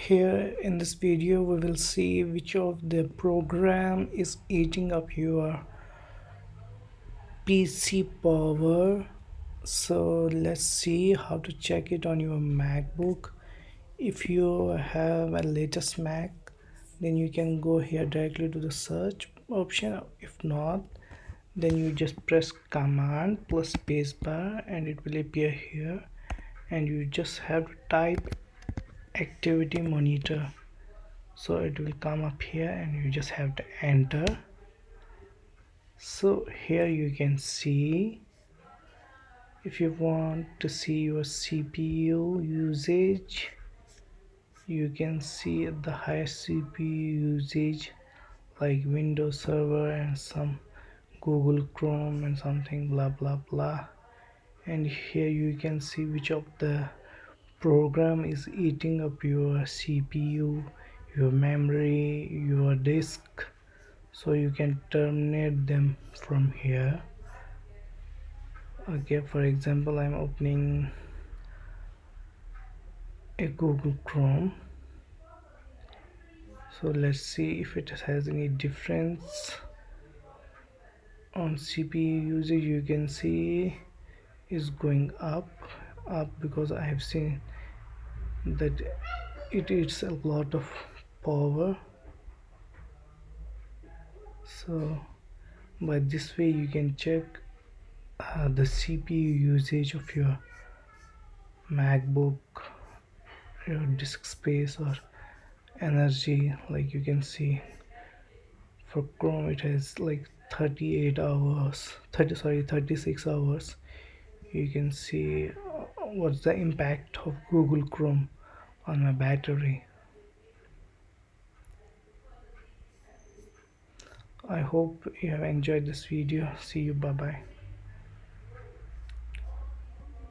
Here in this video we will see which of the program is eating up your PC power. So let's see how to check it on your MacBook. If you have a latest Mac, then you can go here directly to the search option. If not, then you just press command plus spacebar and it will appear here, and you just have to type activity monitor. So it will come up here and you just have to enter. So here you can see, if you want to see your CPU usage, you can see the highest CPU usage like Windows Server and some Google Chrome and something blah blah blah. And here you can see which of the program is eating up your CPU, your memory, your disk. So you can terminate them from here. Okay, for example, I'm opening a Google Chrome. So let's see if it has any difference on CPU usage. You can see is going up because I have seen that it eats a lot of power. So by this way you can check the CPU usage of your MacBook, your disk space or energy. Like you can see for Chrome it has like 38 hours 36 hours. You can see what's the impact of Google Chrome on my battery. I hope you have enjoyed this video. See you, bye bye.